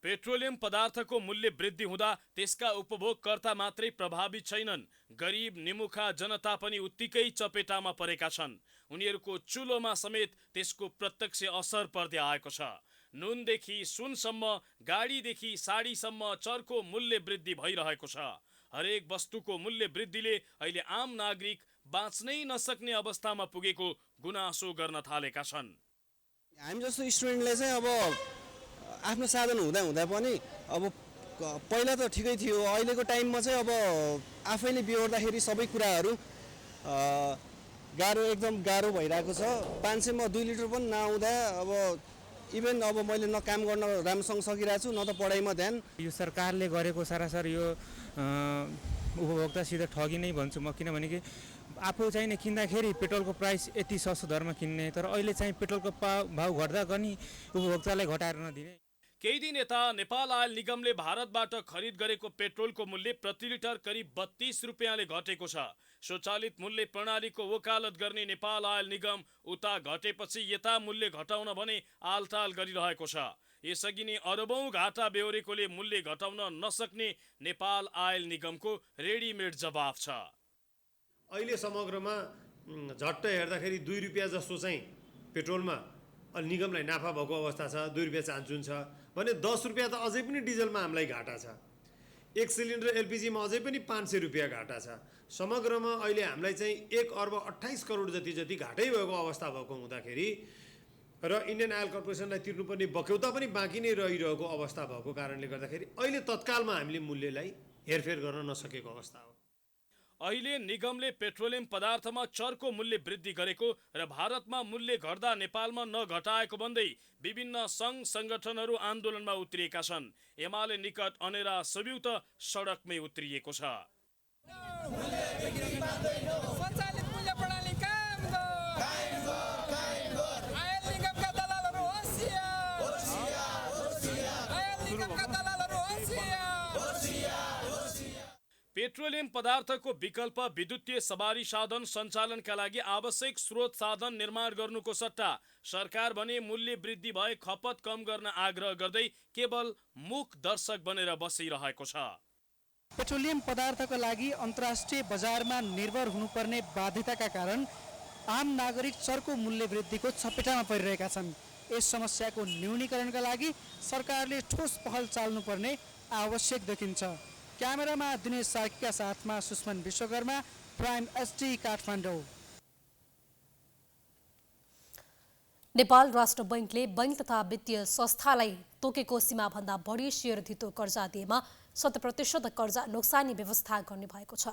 पेट्रोलियम पदार्थको मूल्य वृद्धि हुँदा त्यसका उपभोगकर्ता मात्रै प्रभावित छैनन्, गरिब निमुखा जनता पनि उत्तिकै चपेटामा परेका छन्। उनीहरूको चुलोमा समेत त्यसको प्रत्यक्ष असर पर्दै आएको छ। नुनदेखि सुनसम्म, गाडीदेखि साडीसम्म चर्को मूल्य वृद्धि भइरहेको छ। हरेक वस्तुको मूल्य वृद्धिले अहिले आम नागरिक बाँच्नै नसक्ने अवस्थामा पुगेको गुनासो गर्न थालेका छन्। हामी जस्तो स्टुडेन्टले चाहिँ अब आफ्नो साधन हुँदा पनि अब पहिला त ठिकै थियो, अहिलेको टाइममा चाहिँ अब आफैले बिहोर्दाखेरि सबै कुराहरू एकदम गाह्रो भइरहेको छ। 500 मा 2 लिटर पनि नआउँदा अब इभन अब मैले न काम गर्न राम्रोसँग सकिरहेको छु, न त पढाइमा ध्यान। यो सरकारले गरेको सरासर यो उपभोक्तासित ठगी नै भन्छु म, किनभने कि आफू चाहिँ किन्दाखेरि पेट्रोलको प्राइस यति सस्तो दरमा किन्ने, तर अहिले चाहिँ पेट्रोलको भाउ घट्दा पनि उपभोक्तालाई घटाएर नदिने। केही दिन यता नेपाल आयल निगमले भारतबाट खरिद गरेको पेट्रोलको मूल्य प्रति लिटर करिब 32 रुपियाँले घटेको छ। स्वचालित मूल्य प्रणालीको वकालत गर्ने नेपाल आयल निगम उता घटेपछि यता मूल्य घटाउन भने आलटाल गरिरहेको छ। यसअघि नै अरबौं घाटा बेहोरेकोले मूल्य घटाउन नसक्ने नेपाल आयल निगमको रेडिमेड जवाफ छ। अहिले समग्रमा झट्ट हेर्दाखेरि 2 रुपियाँ जस्तो चाहिँ पेट्रोलमा निगमलाई नाफा भएको अवस्था छ। 2 रुपियाँ चान्चुन छ भने 10 रुपियाँ त अझै पनि डिजलमा हामीलाई घाटा छ। 1 सिलिन्डर एलपिजीमा अझै पनि 500 रुपियाँ घाटा छ। समग्रमा अहिले हामीलाई चाहिँ 1 अर्ब 28 करोड जति घाटै भएको अवस्था भएको हुँदाखेरि र इन्डियन आयल कर्पोरेसनलाई तिर्नुपर्ने बक्यौता पनि बाँकी नै रहिरहेको अवस्था भएको कारणले गर्दाखेरि अहिले तत्कालमा हामीले मूल्यलाई हेरफेर गर्न नसकेको अवस्था हो। अहिले निगमले पेट्रोलियम पदार्थमा चर्को मूल्य वृद्धि गरेको र भारतमा मूल्य घट्दा नेपालमा नघटाएको भन्दै विभिन्न सङ्घ सङ्गठनहरू आन्दोलनमा उत्रिएका छन्। एमाले निकट अनेरा सब्युत सडकमै उत्रिएको छ। पेट्रोलियम पदार्थको विकल्प विद्युतीय सवारी साधन सञ्चालनका लागि आवश्यक स्रोत साधन निर्माण गर्नुको सट्टा सरकार भने मूल्य वृद्धि भए खपत कम गर्न आग्रह गर्दै केवल मूक दर्शक बनेर बसिरहेको छ। पेट्रोलियम पदार्थका लागि अन्तर्राष्ट्रिय बजारमा निर्भर हुनुपर्ने बाध्यताका कारण आम नागरिक चर्को मूल्य वृद्धिको चपेटामा परिरहेका छन्। यस समस्याको न्यूनीकरणका लागि सरकारले ठोस पहल चाल्नुपर्ने आवश्यक देखिन्छ। क्यामेरामा दिनेश सार्कीका साथमा सुष्मन विश्वकर्मा, प्राइम एसटी, काठमाडौँ। नेपाल राष्ट्र बैंकले बैंक तथा वित्तीय संस्थालाई तोकेको सीमाभन्दा बढी शेयर धितो कर्जा दिएमा 100% कर्जा नोक्सानी व्यवस्था गर्ने भएको छ।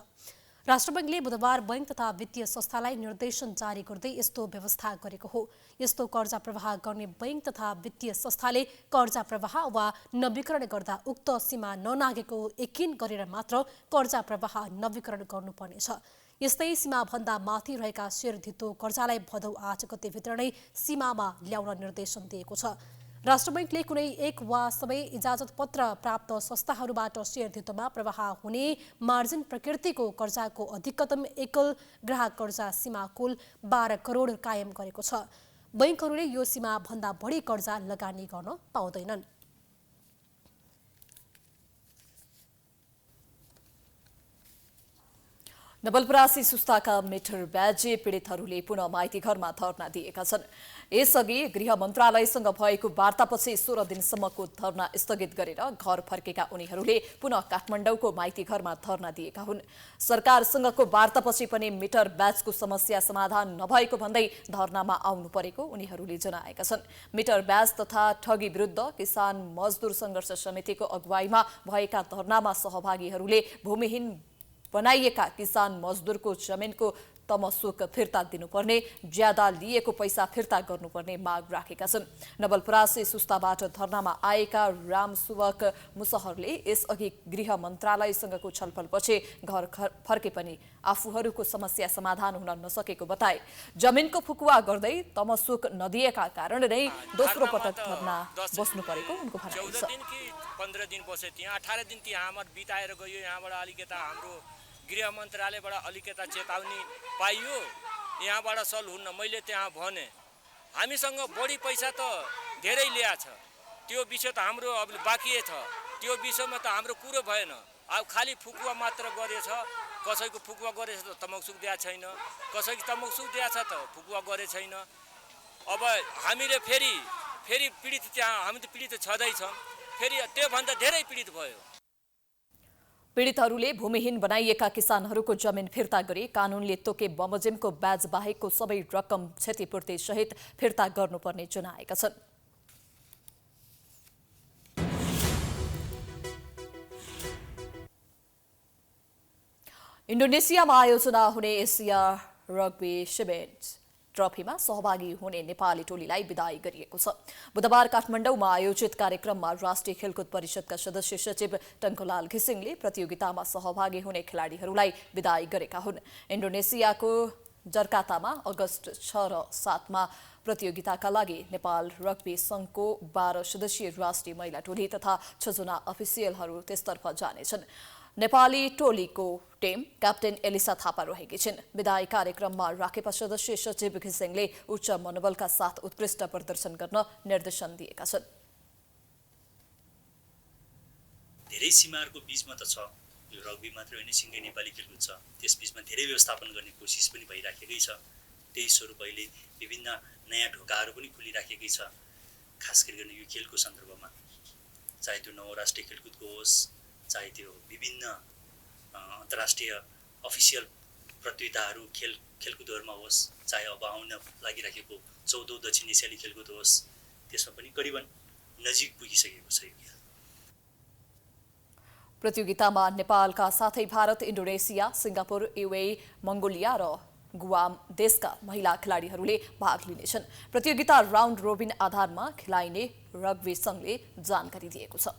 राष्ट्र बैंकले बुधबार बैंक तथा वित्तीय संस्थालाई निर्देशन जारी गर्दै यस्तो व्यवस्था गरेको हो। यस्तो कर्जा प्रवाह गर्ने बैंक तथा वित्तीय संस्थाले कर्जा प्रवाह वा नवीकरण गर्दा उक्त सीमा ननागेको यकिन गरेर मात्र कर्जा प्रवाह नवीकरण गर्नुपर्नेछ। यस्तै सीमाभन्दा माथि रहेका शेयर धितो कर्जालाई भदौ 8 गतेभित्र नै सीमामा ल्याउन निर्देशन दिएको छ। राष्ट्र बैंकले कुनै एक वा सबै इजाजत पत्र प्राप्त संस्थाहरूबाट शेयर धितोमा प्रवाह हुने मार्जिन प्रकृतिको कर्जाको अधिकतम एकल ग्राहक कर्जा सीमा कुल 12 करोड कायम गरेको छ। बैंकहरूले यो सीमा भन्दा बढी कर्जा लगानी गर्न पाउँदैनन्। नवलपरासी सुस्ताका मिटर ब्याजे पीडितहरूले पुनः माइती घरमा धरना दिएका छन्। यसअघि गृह मन्त्रालयसँग भएको वार्तापछि 16 दिनसम्मको धरना स्थगित गरेर घर फर्केका उनीहरूले पुनः काठमाडौँको माइती घरमा धरना दिएका हुन्। सरकारसँगको वार्तापछि पनि मिटर ब्याजको समस्या समाधान नभएको भन्दै धरनामा आउनु परेको उनीहरूले जनाएका छन्। मिटर ब्याज तथा ठगी विरुद्ध किसान मजदुर संघर्ष समितिको अगुवाईमा भएका धरनामा सहभागीहरूले भूमिहीन बनाइएका किसान मजदुरको जमिनको तमसुक फिर्ता दिनुपर्ने, ज्यादा लिएको पैसा फिर्ता गर्नुपर्ने माग राखेका छन्। नवलपरासी सुस्ताबाट धरनामा आएका रामसुवक मुसहरले यसअघि गृह मन्त्रालयसँगको छलफलपछि घर फर्के पनि आफूहरूको समस्या समाधान हुन नसकेको बताए। जमिनको फुकुवा गर्दै तमसुक नदिएका कारण नै दोस्रो पटक धरना बस्नु परेको उनको भनाइ छ। 15 दिन बसे त्यहाँ 18 दिन त्यहाँ हाम्रो बिताएर गयो। यहाँबाट अलिकता हाम्रो गृह मन्त्रालयबाट अलिकता चेतावनी पाइयो, यहाँबाट सल हुन्न। मैले त्यहाँ भने हामीसँग बढी पैसा त धेरै ल्याएको छ, त्यो विषय त हाम्रो अब बाँकी छ, त्यो विषयमा त हाम्रो कुरो भएन। अब खालि फुकुवा मात्र गरेछ। कसैको फुकुवा गरेछ त तमकसुक दिएको छैन, कसैको तमकसुक दिएको छ त फुकुवा गरे छैन। अब हामीले फेरि पीडित त्यहाँ हामी त पीडित छँदैछौँ, फेरि त्योभन्दा धेरै पीडित भयो। पीडितहरूले भूमिहीन बनाइएका किसानहरूको जमिन फिर्ता गरी कानूनले तोके बमोजिमको ब्याज बाहेकको सबै रकम क्षतिपूर्ति सहित फिर्ता गर्नुपर्ने जनाएका छन्। इन्डोनेसियामा आयोजना हुने एसिया रग्बी सेभेन्स ट्रफीमा सहभागी हुने नेपाली टोलीलाई विदाई गरिएको छ। बुधबार काठमाडौँमा आयोजित कार्यक्रममा राष्ट्रिय खेलकुद परिषदका सदस्य सचिव टङ्कलाल घिसिङले प्रतियोगितामा सहभागी हुने खेलाडीहरूलाई विदाई गरेका हुन्। इन्डोनेसियाको जर्कातामा अगस्त 6 र 7 मा प्रतियोगिताका लागि नेपाल रग्बी संघको 12 सदस्यीय राष्ट्रिय महिला टोली तथा 6 जना अफिसियलहरू त्यसतर्फ जानेछन्। नेपाली टोलीको टिम क्याप्टेन एलिसा थापा रहेकी छिन्। विदाई कार्यक्रममा राखेपा सदस्य सचिव घिसिङले उच्च मनोबलका साथ उत्कृष्ट प्रदर्शन गर्न निर्देशन दिएका छन्। धेरै सीमाहरूको बीचमा त छ, यो रग्बी मात्र होइन सिङ्गै नेपाली खेलकुद छ, त्यसबीचमा धेरै व्यवस्थापन गर्ने कोसिस पनि भइराखेकै छ। त्यही स्वरूप अहिले विभिन्न नयाँ ढोकाहरू पनि खुलिराखेकै छ। खास गरिकन यो खेलको सन्दर्भमा चाहे त्यो नौ राष्ट्रिय खेलकुदको होस्, चाहे त्यो विभिन्न अन्तर्राष्ट्रिय अफिसियल प्रतियोगिताहरू खेलकुदहरूमा होस्, चाहे अब आउन लागिराखेको 14औं दक्षिण एसियाली खेलकुद होस्, त्यसमा पनि करिबन नजिक पुगिसकेको छ यो खेल। प्रतियोगितामा नेपालका साथै भारत, इन्डोनेसिया, सिङ्गापुर, युएई, मङ्गोलिया र गुआम देशका महिला खेलाडीहरूले भाग लिनेछन्। प्रतियोगिता राउन्ड रोबिन आधारमा खेलाइने रग्बी संघले जानकारी दिएको छ।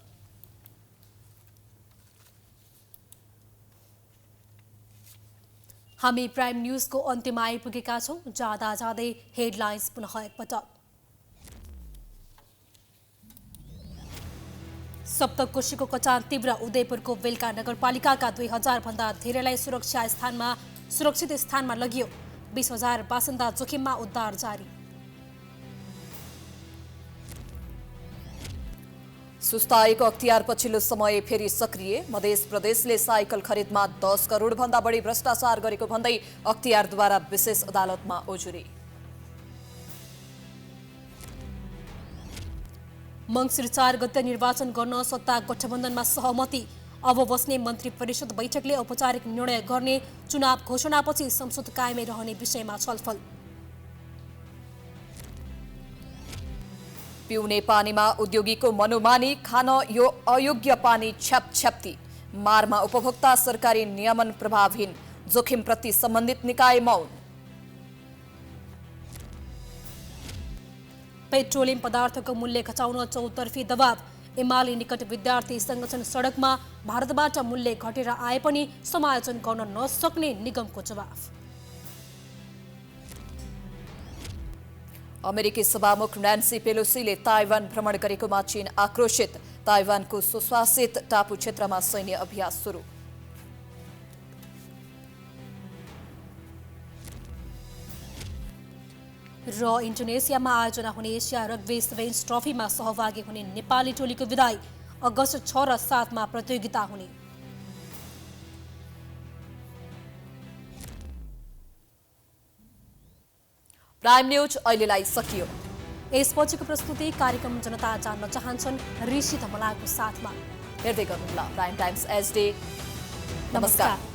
हामी प्राइम न्यूजको अन्त्यमा आइपुगेका छौं। जाँदै हेडलाइन्स पुनः एकपटक। सप्तकोशीको कचान तीव्र। उदयपुरको बेलका नगरपालिकाका 2000 भन्दा धेरैलाई सुरक्षित स्थानमा लगियो। 20,000 बासिन्दा जोखिममा, उद्धार जारी। सुस्ताएको अख्तियार पछिल्लो समय फेरि सक्रिय। मध्य प्रदेशले साइकल खरिदमा 10 करोड भन्दा बढी भ्रष्टाचार गरेको भन्दै अख्तियारद्वारा विशेष अदालतमा उजुरी। मङ्सिर 4 गते निर्वाचन गर्न सत्ता गठबन्धनमा सहमति। अब बस्ने मन्त्री परिषद बैठकले औपचारिक निर्णय गर्ने। चुनाव घोषणापछि संसद कायमै रहने विषयमा छलफल। पिउने पानीमा उद्योगीको मनोमानी। खान यो अयोग्य पानी छ्याप्छ्याप्ती। मारमा उपभोक्ता सरकारी नियमन प्रभावहीन। जोखिमप्रति सम्बन्धित निकाय मौन। पेट्रोलियम पदार्थको मूल्य घटाउन चौतर्फी दबाव। एमाले निकट विद्यार्थी संगठन सडकमा। भारतबाट मूल्य घटेर आए पनि समायोजन गर्न नसक्ने निगमको जवाफ। अमेरिकी सभामुख न्यान्सी पेलोसीले ताइवान भ्रमण गरेकोमा चीन आक्रोशित। ताइवानको स्वशासित टापु क्षेत्रमा सैन्य अभ्यास सुरु। र इन्डोनेसियामा आयोजना हुने एसिया रग्बी सेभेन्स ट्रफीमा सहभागी हुने नेपाली टोलीको विदाई। अगस्त 6 र 7 मा प्रतियोगिता हुने। प्राइम न्यूज अहिलेलाई सकियो। यसपछिको प्रस्तुति कार्यक्रम जनता जान्न चाहन्छन् ऋषि धमलाको साथमा। हेर्दै गर्नुहोला प्राइम टाइम्स एचडी। नमस्कार।